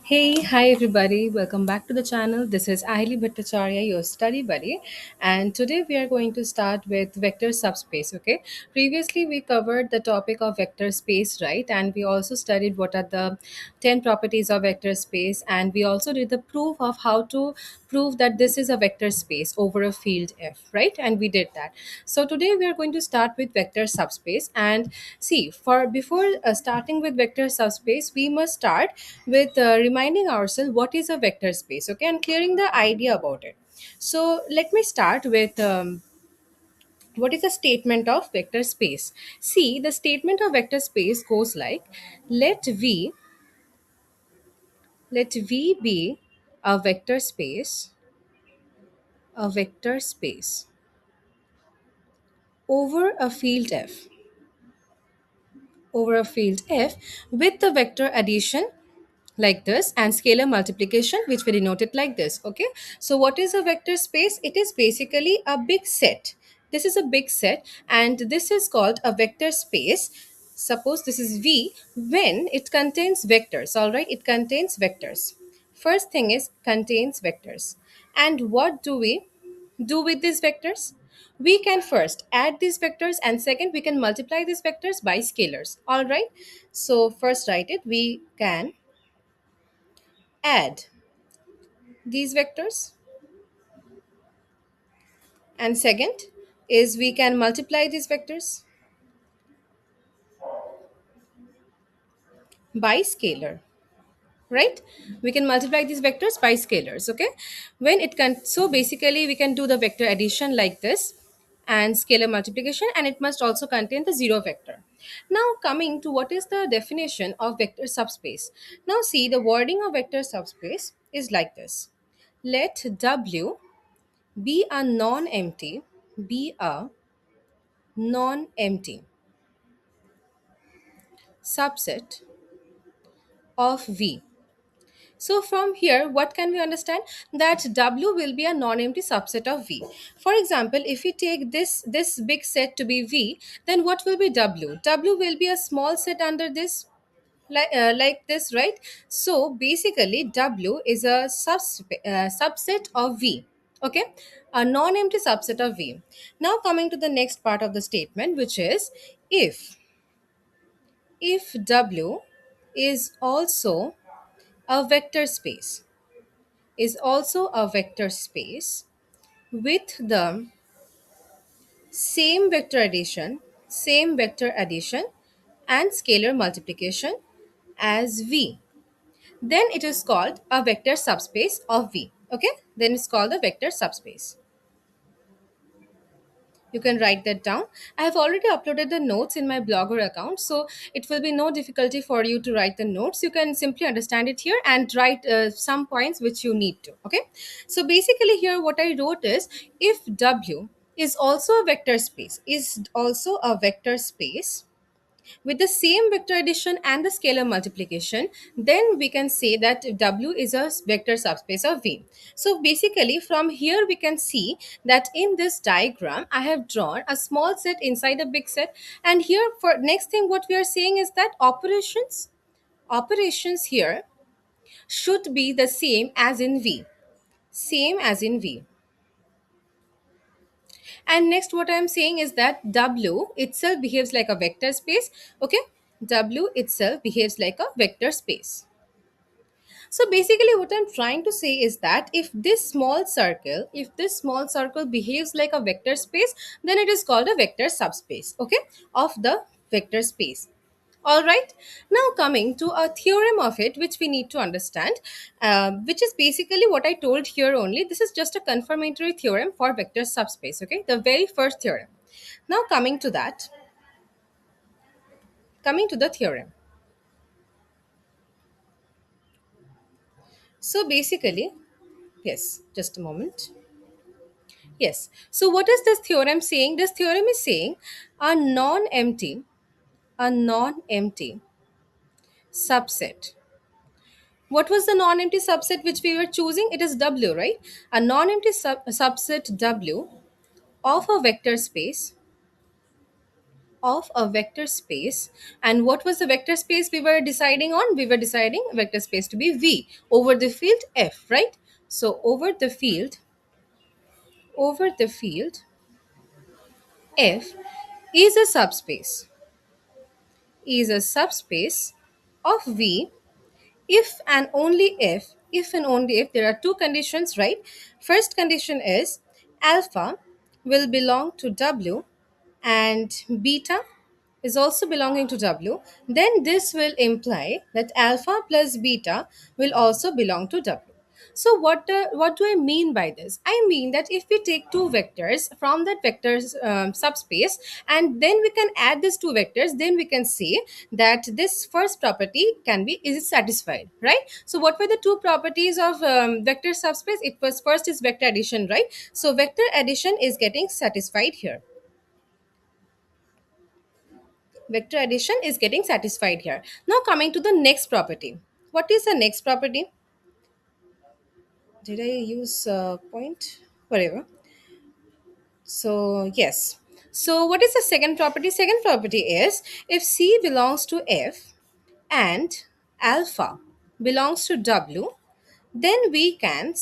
Hey, hi everybody. Welcome back to the channel. This is Ahili Bhattacharya, your study buddy. And today we are going to start with vector subspace, okay? Previously we covered the topic of vector space, right? And we also studied what are the 10 properties of vector space, and we also did the proof of how to prove that this is a vector space over a field F, right? And we did that. So today we are going to start with vector subspace. And see, for before starting with vector subspace, we must start with reminding ourselves what is a vector space, okay, and clearing the idea about it. So let me start with what is a statement of vector space. See, the statement of vector space goes like, let v let v be a vector space, a vector space over a field f, over a field f with the vector addition like this and scalar multiplication, which we denote it like this. Okay, so what is a vector space? It is basically a big set. This is a big set and this is called a vector space. Suppose this is V when it contains vectors. All right, it contains vectors. First thing is contains vectors. And what do we do with these vectors? We can first add these vectors, and second we can multiply these vectors by scalars. All right, so first write it. We can add these vectors, and second is we can multiply these vectors by scalar, right? We can multiply these vectors by scalars. Okay, when it can, so basically we can do the vector addition like this and scalar multiplication, and it must also contain the zero vector. Now coming to what is the definition of vector subspace. Now see, the wording of vector subspace is like this: let w be a non-empty, be a non-empty subset of V. So from here, what can we understand? That W will be a non-empty subset of V. For example, if we take this big set to be V, then what will be W? W will be a small set under this, like this, right? So basically, W is a subset of V. Okay, a non-empty subset of V. Now coming to the next part of the statement, which is if W is also a vector space, is also a vector space with the same vector addition and scalar multiplication as V, then it is called a vector subspace of V. Okay, then it's called a vector subspace. You can write that down. I have already uploaded the notes in my blogger account, so it will be no difficulty for you to write the notes. You can simply understand it here and write some points which you need to. Okay, so basically here what I wrote is, if W is also a vector space, is also a vector space with the same vector addition and the scalar multiplication, then we can say that W is a vector subspace of V. So basically from here we can see that in this diagram I have drawn a small set inside a big set, and here for next thing what we are saying is that operations here should be the same as in V, same as in V. And next what I am saying is that W itself behaves like a vector space. Okay, W itself behaves like a vector space. So basically what I'm trying to say is that if this small circle behaves like a vector space, then it is called a vector subspace, okay, of the vector space. All right, now coming to a theorem of it, which we need to understand, which is basically what I told here only. This is just a confirmatory theorem for vector subspace, okay, the very first theorem. Now coming to the theorem. So basically, yes, just a moment. Yes. So what is this theorem saying? This theorem is saying a non-empty subset. What was the non-empty subset which we were choosing? It is W, right? A non-empty subset W of a vector space of a vector space. And what was the vector space we were deciding on? We were deciding vector space to be V over the field F, right? So over the field F is a subspace, of V if and only if there are two conditions, right? First condition is alpha will belong to W and beta is also belonging to W, then this will imply that alpha plus beta will also belong to W. So what do I mean by this? I mean that if we take two vectors from that vectors subspace and then we can add these two vectors, then we can see that this first property can be is satisfied, right? So what were the two properties of vector subspace? It was first is vector addition, right? So vector addition is getting satisfied here. Vector addition is getting satisfied here. Now coming to the next property. What is the next property? Did I use point? Whatever. So yes. So what is the second property? Second property is if C belongs to F and alpha belongs to W, then we can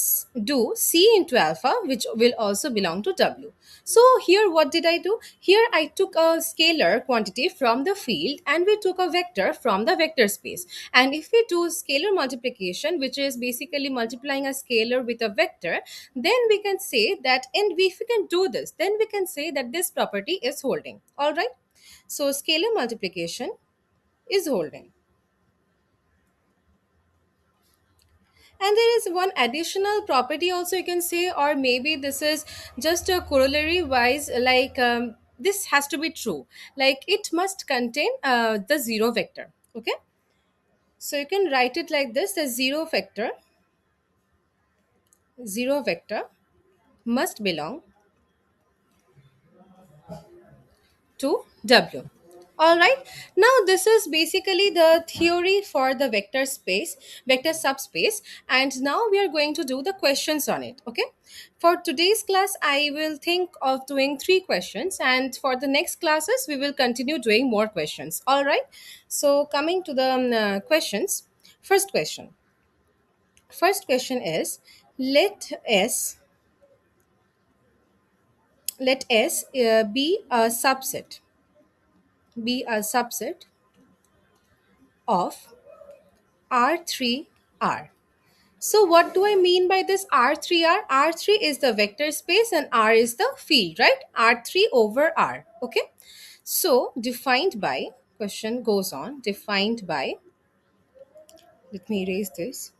do C into alpha, which will also belong to W. So here what did I do? Here I took a scalar quantity from the field and we took a vector from the vector space. And if we do scalar multiplication, which is basically multiplying a scalar with a vector, then we can say that, and if we can do this, then we can say that this property is holding. All right. So scalar multiplication is holding. And there is one additional property also you can say, or maybe this is just a corollary wise, like this has to be true. Like it must contain the zero vector. Okay. So you can write it like this: the zero vector must belong to W. All right. Now, this is basically the theory for the vector space, vector subspace. And now we are going to do the questions on it. Okay. For today's class, I will think of doing 3 questions. And for the next classes, we will continue doing more questions. All right. So, coming to the questions. First question. First question is let S be a subset of R3R. So what do I mean by this R3R? R3 is the vector space and R is the field, right? R3 over R. Okay. So defined by, question goes on, defined by, let me erase this.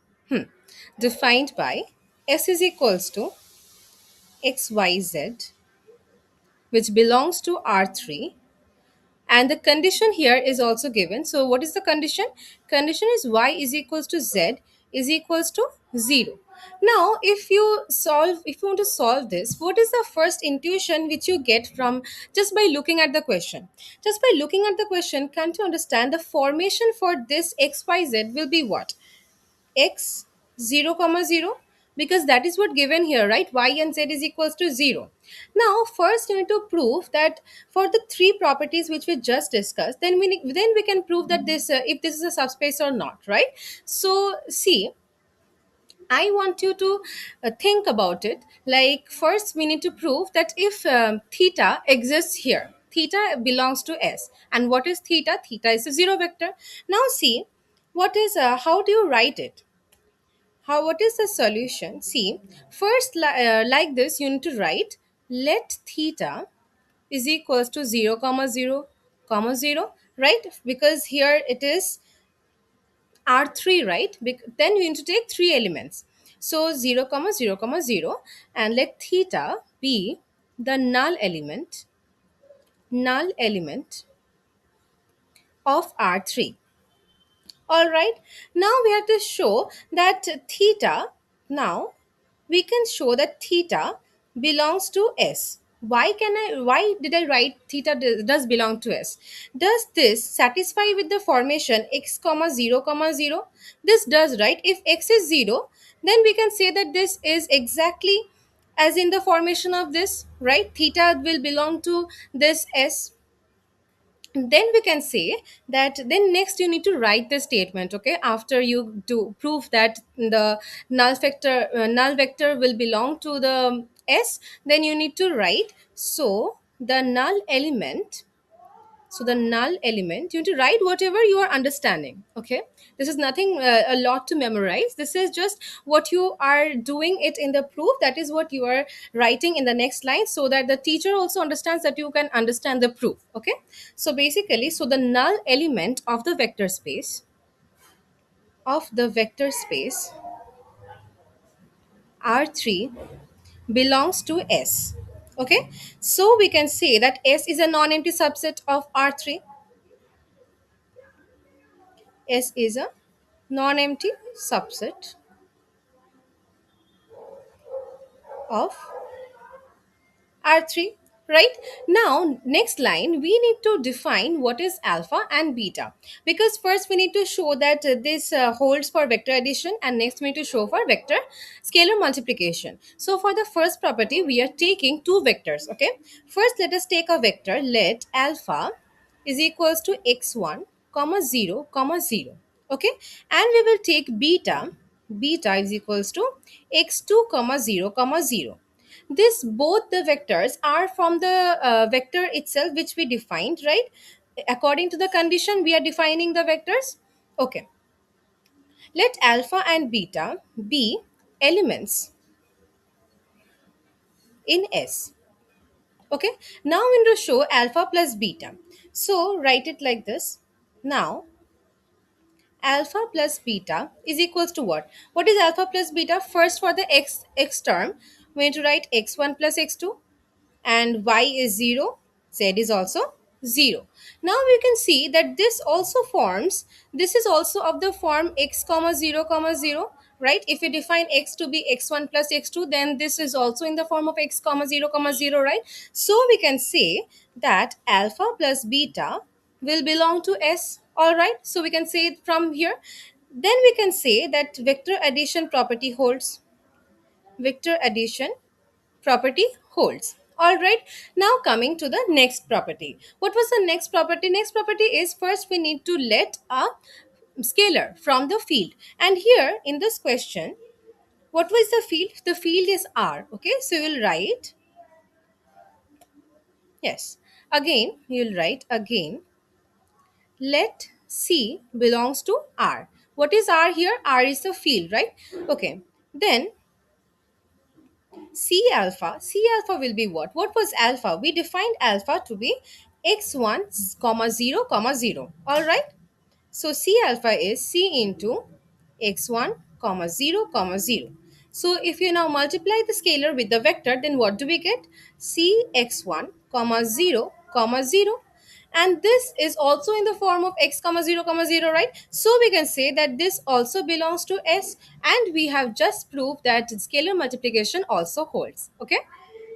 Defined by S is equals to XYZ, which belongs to R3, and the condition here is also given. So what is the condition? Condition is y is equals to z is equals to 0. Now if you want to solve this, what is the first intuition which you get from just by looking at the question? Just by looking at the question, can't you understand the formation for this xyz will be what? X 0 comma 0, because that is what given here, right? Y and z is equals to 0. Now first you need to prove that for the 3 properties which we just discussed, then we can prove that this if this is a subspace or not, right? So see, I want you to think about it. Like first we need to prove that if theta exists here, theta belongs to S, and what is theta? Theta is a zero vector. Now see, what is how do you write it? How, what is the solution? See, first like this you need to write let theta is equals to 0 comma 0 comma 0, right? Because here it is R3, right? Then you need to take 3 elements. So 0 comma 0 comma 0, and let theta be the null element of R3. All right. Now we have to show that theta, now we can show that theta belongs to S. Why did I write theta does belong to S? Does this satisfy with the formation x comma 0 comma 0? This does, right? If x is 0, then we can say that this is exactly as in the formation of this, right? Theta will belong to this S. Then we can say that then next you need to write the statement, okay, after you do prove that the null vector will belong to the S. Then you need to write, so the null element, you need to write whatever you are understanding, okay. This is nothing a lot to memorize. This is just what you are doing it in the proof. That is what you are writing in the next line, so that the teacher also understands that you can understand the proof, okay. So basically, so the null element of the vector space R3 belongs to S, okay. So we can say that S is a non-empty subset of R3. S is a non-empty subset of R3, right? Now, next line, we need to define what is alpha and beta, because first we need to show that this holds for vector addition, and next we need to show for vector scalar multiplication. So for the first property, we are taking two vectors, okay? First, let us take a vector. Let alpha is equals to x1 comma 0 comma 0, okay, and we will take beta is equals to x2 comma 0 comma 0. This both the vectors are from the vector itself, which we defined, right? According to the condition, we are defining the vectors, okay. Let alpha and beta be elements in S, okay. Now we will show alpha plus beta, so write it like this. Now alpha plus beta is equals to what? What is alpha plus beta? First, for the x term, we need to write x1 plus x2, and y is 0, z is also 0. Now we can see that this is also of the form x comma 0 comma 0, right? If we define x to be x1 plus x2, then this is also in the form of x comma 0 comma 0, right? So we can say that alpha plus beta will belong to S, all right? So we can say it from here. Then we can say that vector addition property holds. Vector addition property holds, all right. Now coming to the next property. What was the next property? Next property is, first we need to let a scalar from the field, and here in this question, what was the field? The field is R, okay. So you'll write, yes, again you'll write again, let C belongs to R. What is R here? R is the field, right? Okay, then C alpha will be what? What was alpha? We defined alpha to be x1 comma 0 comma 0. All right. So C alpha is C into x1 comma 0 comma 0. So if you now multiply the scalar with the vector, then what do we get? C x1 comma 0 comma 0. And this is also in the form of x comma 0 comma 0, right? So we can say that this also belongs to S, and we have just proved that scalar multiplication also holds, okay.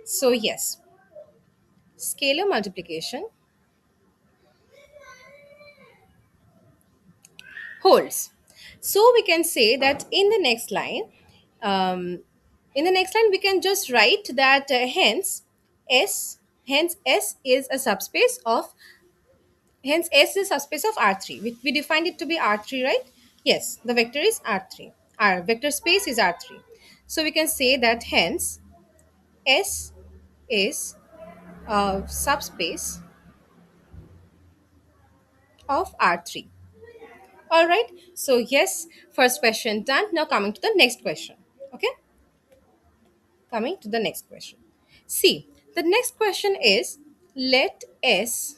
So yes, scalar multiplication holds. So we can say that um, in the next line we can just write that S hence S is a subspace of hence S is a subspace of R3. We defined it to be R3, right? Yes, the vector is R3. Our vector space is R3. So we can say that hence S is a subspace of R3. All right. So yes, first question done. Now coming to the next question. Okay. Coming to the next question. See, the next question is, let S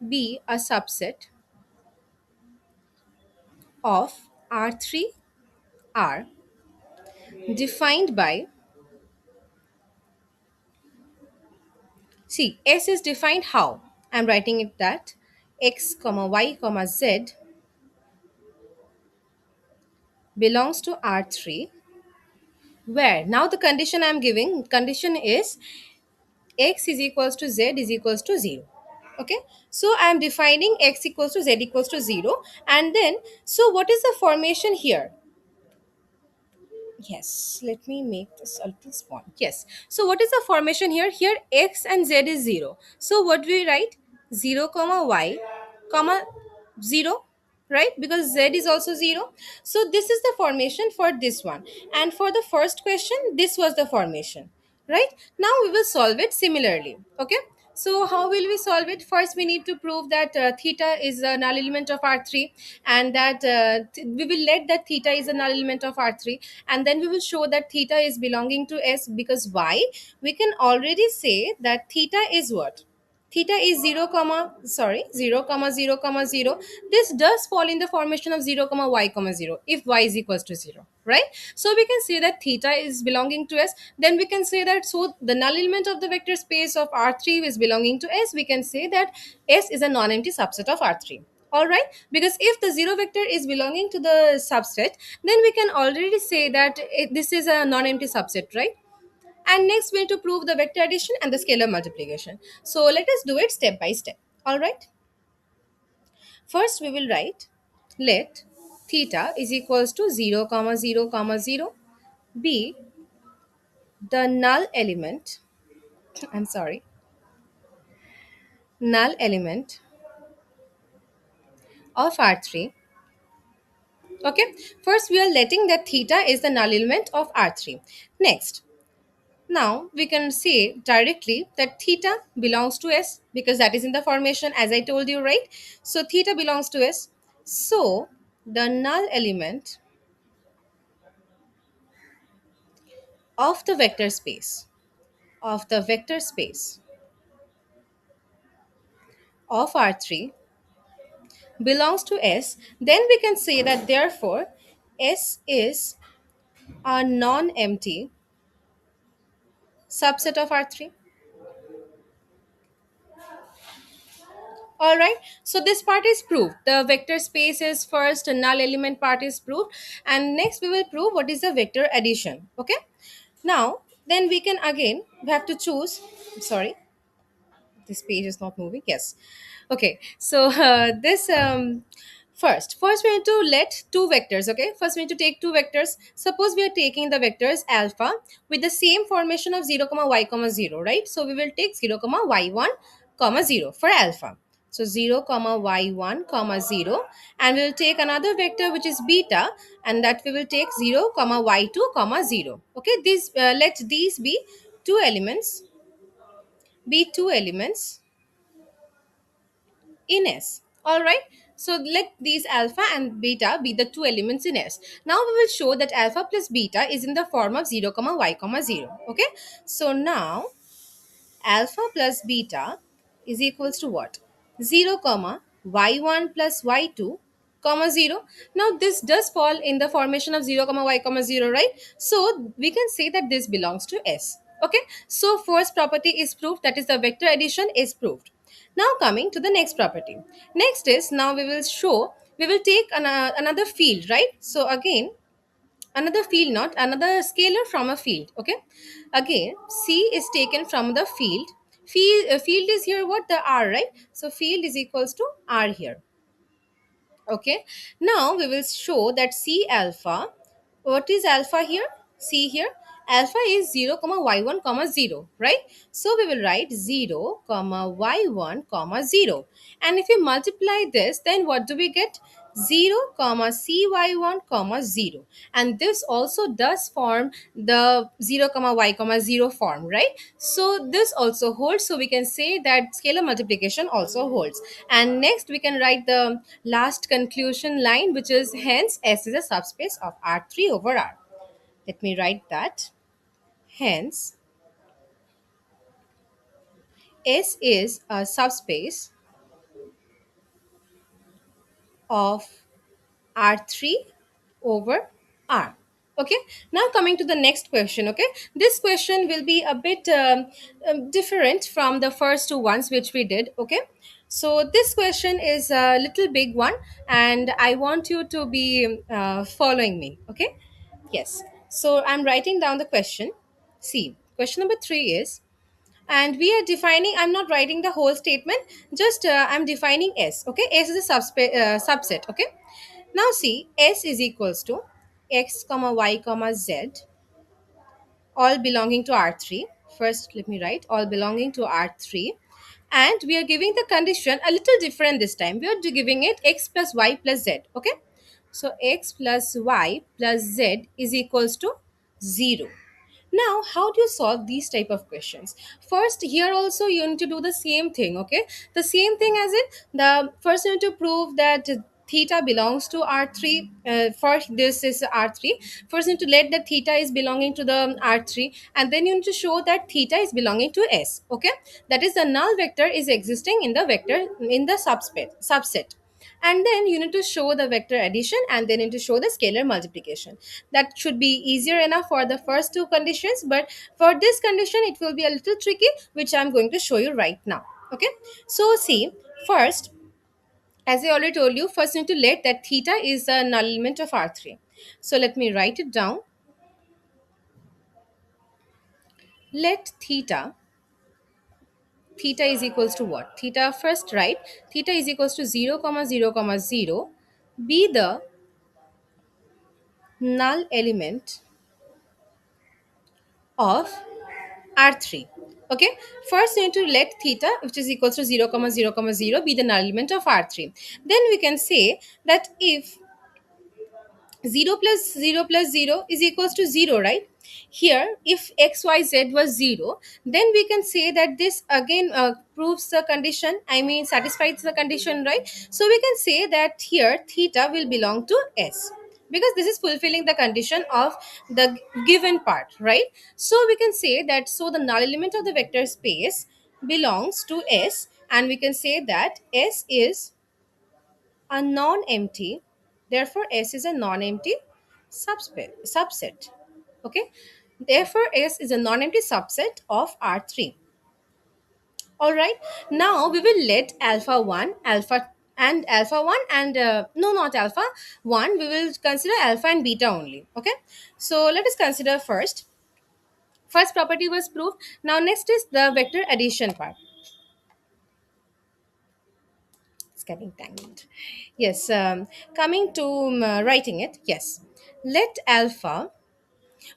be a subset of R3 R defined by, see, S is defined how? I'm writing it that x comma y comma z belongs to R3, where now the condition I'm giving, condition is x is equals to z is equals to 0, okay. So I am defining x equals to z equals to 0, and then, so what is the formation here? Yes, let me make this a little small. Yes, so what is the formation here? Here x and z is 0, so what do we write? 0 comma y comma 0, right? Because z is also 0. So this is the formation for this one, and for the first question this was the formation, right? Now we will solve it similarly. Okay, so how will we solve it? First we need to prove that theta is a null element of R3, and that we will let that theta is a null element of R3, and then we will show that theta is belonging to S. Because why? We can already say that theta is what? Theta is 0 comma, sorry, 0 comma 0 comma 0. This does fall in the formation of 0 comma y comma 0 if y is equals to 0, right? So we can say that theta is belonging to S. Then we can say that, so the null element of the vector space of R3 is belonging to S. We can say that S is a non-empty subset of R3. All right, because if the zero vector is belonging to the subset, then we can already say that this is a non-empty subset, right? And next we need to prove the vector addition and the scalar multiplication. So let us do it step by step. All right, first we will write, let theta is equals to 0 comma 0 comma 0 be the null element, I'm sorry, null element of R3. Okay, first we are letting that theta is the null element of R3. Next, now we can say directly that theta belongs to S, because that is in the formation as I told you, right? So theta belongs to S. So the null element of the vector space, of the vector space of R3 belongs to S. Then we can say that therefore S is a non-empty subset of R3. All right, so this part is proved. The vector space is first, null element part is proved, and next we will prove what is the vector addition. Okay, now then we can again, we have to choose, sorry, this page is not moving, yes. Okay, so this first we need to let two vectors. Okay, first we need to take two vectors. Suppose we are taking the vectors alpha with the same formation of 0 comma y comma 0, right? So we will take 0 comma y1 comma 0 for alpha. So 0 comma y1 comma 0, and we will take another vector which is beta, and that we will take 0 comma y2 comma 0. Okay, this let these be two elements in S. All right. So let these alpha and beta be the two elements in S. Now we will show that alpha plus beta is in the form of 0 comma y comma 0. Okay. So now alpha plus beta is equals to what? 0 comma y1 plus y2 comma 0. Now this does fall in the formation of 0 comma y comma 0, right? So we can say that this belongs to S. Okay, so first property is proved, that is the vector addition is proved. Now coming to the next property, next is, now we will show, we will take another field, right? So again, another field, not another scalar from a field. Okay, again C is taken from the field is here what, the R, right? So field is equals to R here. Okay, now we will show that C alpha, what is alpha here? See here, alpha is 0 comma y1 comma 0, right? So we will write 0 comma y1 comma 0, and if we multiply this, then what do we get? 0 comma cy1 comma 0, and this also does form the 0 comma y comma 0 form, right? So this also holds, so we can say that scalar multiplication also holds. And next we can write the last conclusion line, which is, hence S is a subspace of R3 over R. Let me write that. Hence S is a subspace of R3 over R. Okay, now coming to the next question. Okay, this question will be a bit different from the first two ones which we did. Okay, so this question is a little big one, and I want you to be following me. Okay, yes, so I'm writing down the question. See, question number 3 is, and we are defining, I'm not writing the whole statement, just I'm defining S. Okay, S is a subset. Okay, now see, S is equals to x comma y comma z, all belonging to R3. First let me write all belonging to R3, And we are giving the condition a little different this time. We are giving it x plus y plus z. Okay, so x plus y plus z is equals to 0. Now how do you solve these type of questions? First, here also you need to do the same thing. Okay, the same thing as in the first you need to prove that theta belongs to R3. For this is R3. First you need to let that theta is belonging to the R3, and then you need to show that theta is belonging to S. Okay, that is the null vector is existing in the vector in the subset. And then you need to show the vector addition, and then you need to show the scalar multiplication. That should be easier enough for the first two conditions, but for this condition it will be a little tricky, which I'm going to show you right now. Okay, so see, first, as I already told you, first you need to let that theta is a null element of R3. So let me write it down. Let theta is equals to what? Theta, first write theta is equals to 0 comma 0 comma 0 be the null element of R3. Okay, first you need to let theta, which is equals to 0 comma 0 comma 0, be the null element of R3. Then we can say that if 0 plus 0 plus 0 is equals to 0, right? Here, if xyz was 0, then we can say that this again proves the condition, I mean satisfies the condition, right? So we can say that here theta will belong to S, because this is fulfilling the condition of the given part, right? So we can say that, so the null element of the vector space belongs to S, and we can say that S is a non-empty, therefore S is a non-empty subset. Okay, therefore S is a non-empty subset of R3. All right, now we will let alpha 1 alpha 1 and no, not alpha 1, we will consider alpha and beta only. Okay, so let us consider first property was proved. Now next is the vector addition part. It's getting tangled. Yes, coming to writing it. Yes, let alpha,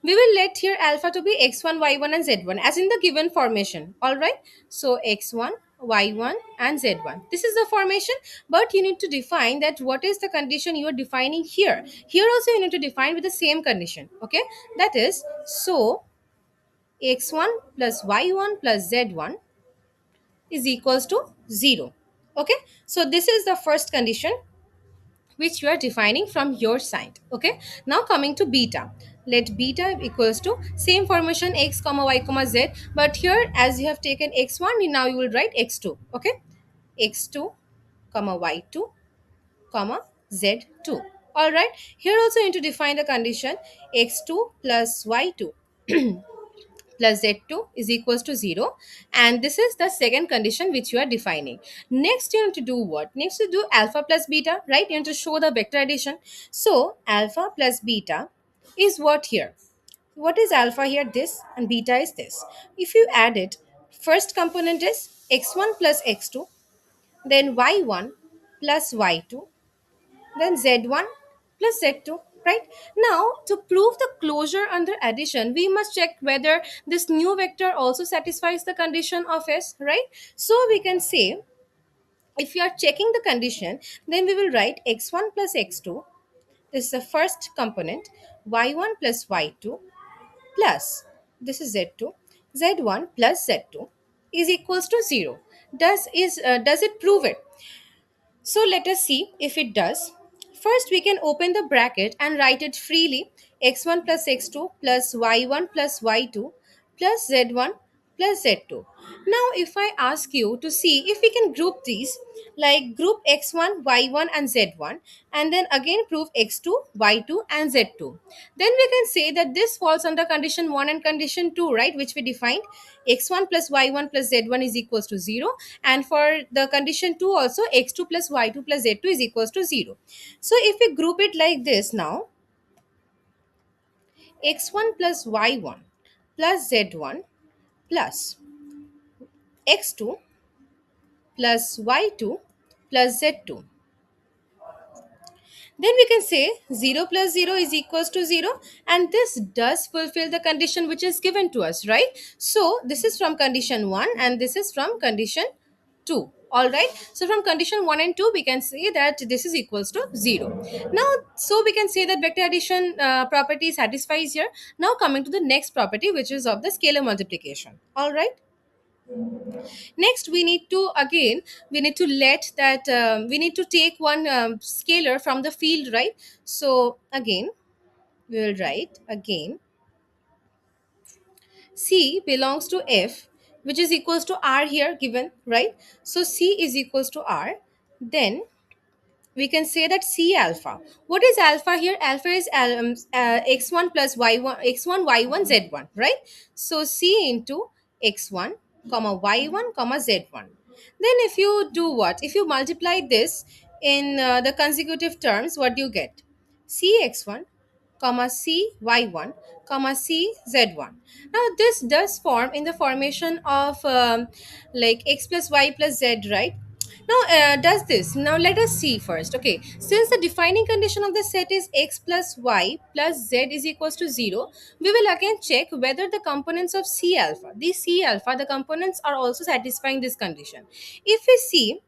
we will let here alpha to be x1 y1 and z1 as in the given formation. All right, so x1 y1 and z1, this is the formation, but you need to define that what is the condition you are defining here. Here also you need to define with the same condition. Okay, that is, so x1 plus y1 plus z1 is equals to 0. Okay, so this is the first condition which you are defining from your side. Okay, now coming to beta, let beta equals to same formation x comma y comma z, but here as you have taken x1, now you will write x2. Okay, x2 comma y2 comma z2. All right, here also you need to define the condition x2 plus y2 plus z2 is equals to 0, and this is the second condition which you are defining. Next you need to do what? Next to do alpha plus beta, right? You need to show the vector addition. So alpha plus beta is what here? What is alpha here? This, and beta is this. If you add it, first component is x1 plus x2, then y1 plus y2, then z1 plus z2, right? Now to prove the closure under addition, we must check whether this new vector also satisfies the condition of S, right? So we can say, if you are checking the condition, then we will write x1 plus x2, this is the first component, y1 plus y2 plus, this is z2, z1 plus z2 is equals to 0. Does it prove it? So let us see if it does. First, we can open the bracket and write it freely, x1 plus x2 plus y1 plus y2 plus z1 plus z2. Now, if I ask you to see if we can group these, like group x1, y1 and z1, and then again prove x2, y2 and z2, then we can say that this falls under condition 1 and condition 2, right, which we defined. X1 plus y1 plus z1 is equals to 0, and for the condition 2 also, x2 plus y2 plus z2 is equals to 0. So if we group it like this now, x1 plus y1 plus z1 plus x2 plus y2 plus z2, then we can say 0 plus 0 is equals to 0, and this does fulfill the condition which is given to us, right? So this is from condition 1 and this is from condition 2. All right, so from condition 1 and 2 we can say that this is equals to 0. Now, so we can say that vector addition property satisfies here. Now coming to the next property, which is of the scalar multiplication. All right, next we need to again, we need to let that we need to take one scalar from the field, right? So again we will write again C belongs to F, which is equals to R here given, right? So C is equals to R. Then we can say that C alpha. What is alpha here? Alpha is x1 plus y1, x1, y1, z1, right? So C into x1, comma y1, comma z1. Then if you do what? If you multiply this in the consecutive terms, what do you get? Cx1, comma cy1, comma cz1. Now this does form in the formation of like x plus y plus z, right? Now does this, now let us see first. Okay, since the defining condition of the set is x plus y plus z is equals to 0, we will again check whether the components of C alpha, the C alpha, the components are also satisfying this condition. If we see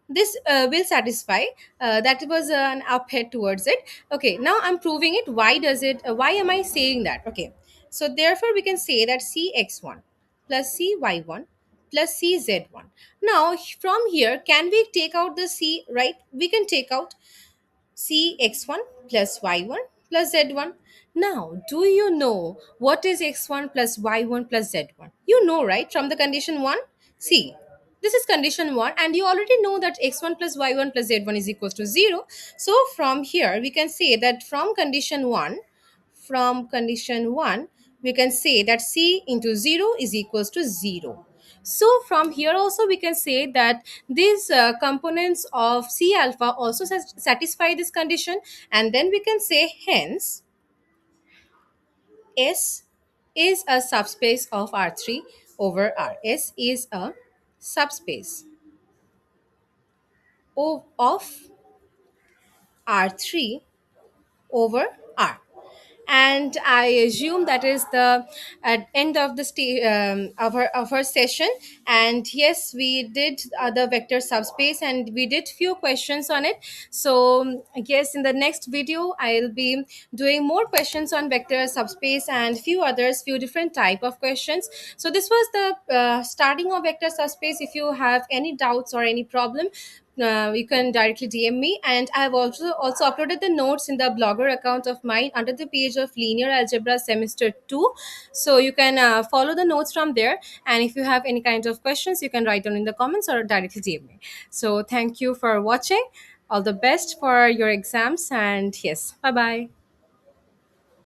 this will satisfy, that was an up head towards it. Okay, now I'm proving it. Why does it, why am I saying that? Okay, so therefore we can say that cx1 plus cy1 plus cz1. Now from here, can we take out the c, right? We can take out cx1 plus y1 plus z1. Now, do you know what is x1 plus y1 plus z1? You know, right? From the condition 1? See, this is condition 1 and you already know that x1 plus y1 plus z1 is equals to 0. So, from here, we can say that from condition 1, we can say that c into 0 is equals to 0. So from here also we can say that these components of C alpha also satisfy this condition, and then we can say hence S is a subspace of R3 over R. S is a subspace of R3 over R. And I assume that is the at end of the of our session. And yes, we did the vector subspace and we did few questions on it. So yes, in the next video I'll be doing more questions on vector subspace and few others, few different type of questions. So this was the starting of vector subspace. If you have any doubts or any problem, you can directly DM me. And I have also uploaded the notes in the blogger account of mine under the page of Linear Algebra Semester 2. So you can follow the notes from there. And if you have any kind of questions, you can write down in the comments or directly DM me. So thank you for watching. All the best for your exams. And yes, bye bye.